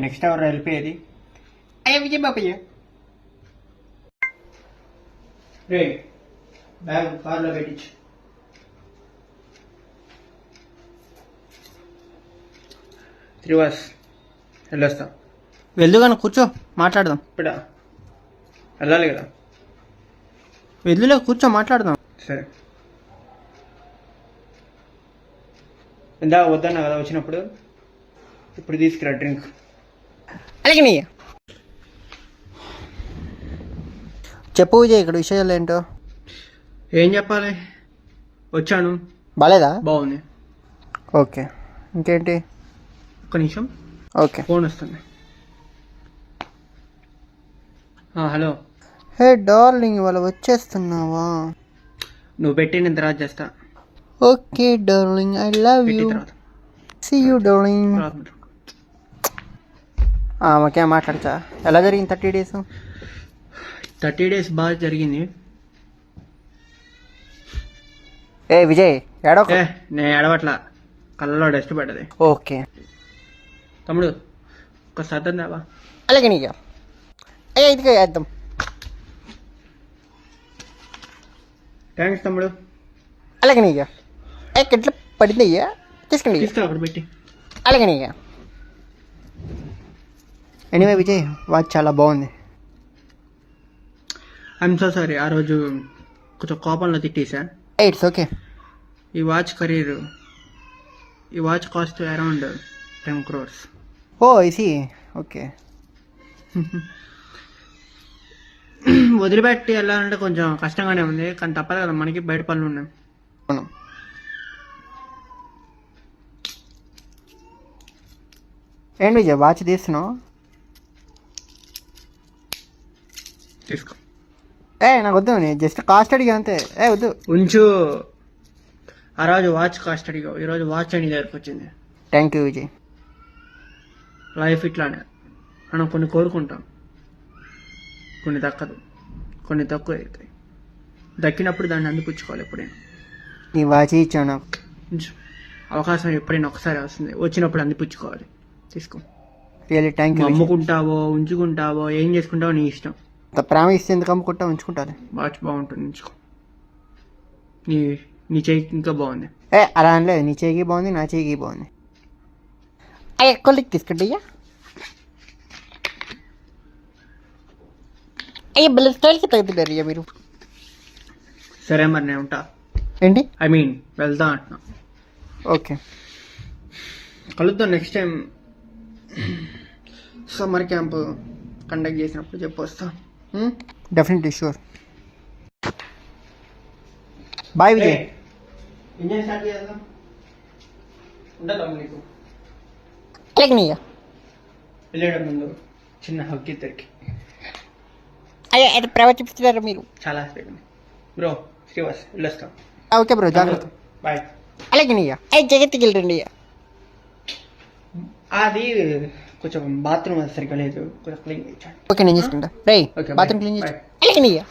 Next hour వెళ్ళిపోయేది. అయ్యా విజయ్ బాబయ్య రే bag కార్లో పెట్టించు. త్రివాస్ వెళ్ళొస్తాం. వెళ్ళు కానీ కూర్చో మాట్లాడదాం. ఇప్పుడా వెళ్ళాలి కదా. వెళ్తులే కూర్చో మాట్లాడదాం. సరే ఇందా వద్దన్నా కదా వచ్చినప్పుడు. ఇప్పుడు తీసుకురా డ్రింక్. అలాగే నీ చెప్పు విజయ్, ఇక్కడ విషయాలు ఏంటో. ఏం చెప్పాలి, వచ్చాను బాలేదా? బాగుంది. ఓకే ఇంకేంటి? ఒక్క నిమిషం, ఓకే ఫోన్ వస్తుంది. హలో. హే డార్లింగ్, ఇవాళ వచ్చేస్తున్నావా? నువ్వు పెట్టి నేను తర్వాత చేస్తా. Okay darling, I love you. See you darling. Okay మాట్లాడచ్చా? ఎలా జరిగింది 30 days? 30 days బాగా జరిగింది. ఏ విజయ్ ఏడో. నేను ఏడవట్లా, కళ్ళలో డస్ట్ పడ్డది. ఓకే తమ్ముడు ఒక సర్దం దావా. అలాగే నీకు అయ్యా ఇదిగా వేద్దాం. థ్యాంక్స్ తమ్ముడు. అలాగే నీకు ఎట్లా పడింది అయ్యా, తీసుకెళ్ళి తీసుకురా అక్కడ పెట్టి. అలాగే నీకు. ఎనీవే విజయ్, వాచ్ చాలా బాగుంది. ఐఎమ్ సో సారీ, ఆ రోజు కొంచెం కోపంలో తిట్టేసా. It's okay. ఈ watch cost around 10 crores. Oh I see. Okay వదిలిపెట్టి వెళ్ళాలంటే కొంచెం కష్టంగానే ఉంది, కానీ తప్పదు కదా, మనకి బయట పనులు ఉన్నాయి. అవును. ఏంటి విజయ్ వాచ్ తీస్తున్నావు? తీసుకో. నాకు వద్దు, నేను జస్ట్ కాస్ట్ అడిగా అంతే. వద్దు ఉంచు. ఆ రోజు వాచ్ కాస్ట్ అడిగావు, ఈరోజు వాచ్ అని దగ్గరకు వచ్చింది. Thank you Vijay. లైఫ్ ఇట్లానే, మనం కొన్ని కోరుకుంటాం, కొన్ని దక్కదు, కొన్ని తక్కువ అవుతాయి. దక్కినప్పుడు దాన్ని అందిపుచ్చుకోవాలి. ఎప్పుడైనా నీ వాచ్ ఇచ్చావు నాకు. అవకాశం ఎప్పుడైనా ఒకసారి వస్తుంది, వచ్చినప్పుడు అందిపుచ్చుకోవాలి. తీసుకో. Really thank you. అమ్ముకుంటావో ఉంచుకుంటావో ఏం చేసుకుంటావో నీ ఇష్టం. ప్రేమ ఇస్తే ఎందుకు అమ్ముకుంటా, ఉంచుకుంటాను. వాచ్ బాగుంటుంది, ఉంచుకో. నీ చేయికి ఇంకా బాగుంది. అలా అనలేదు, నీ చేయికి బాగుంది, నా చేయికి బాగుంది. కొలికి తీసుకుంటే అయ్యా బిల్ స్టైల్కి తగ్గుతున్నారు అయ్యా మీరు. సరే మరి నేను ఉంటా. ఏంటి ఐ మీన్ వెళ్తా అంటున్నా. ఓకే కలుద్దాం next time. Summer camp conduct చేసినప్పుడు చెప్పు వస్తా. Definitely sure. Bye Vijay. Engine start చేద్దాం. ఉంటుందా నీకు? అలాగే నీయా. వెళ్ళేట ముందు చిన్న హక్ ఇద్దరికి. అయ్యా అది ప్రేమ చూపిస్తున్నారు మీరు. చాలా హ్యాపీ బ్రో. శ్రీవాస్ వెళ్ళొస్తాం. ఓకే బ్రో, జాగ్రత్త. బాయ్. అలాగే నీయా. జగత్కి వెళ్ళండి. అది కొంచెం బాత్రూమ్ సరిగ్గా లేదు, కొంచెం క్లీన్ చేయించండి. ఓకే నేను చేసుకుంటా. రై బాత్రూమ్ క్లీన్ చేసి అలాగే నీయా.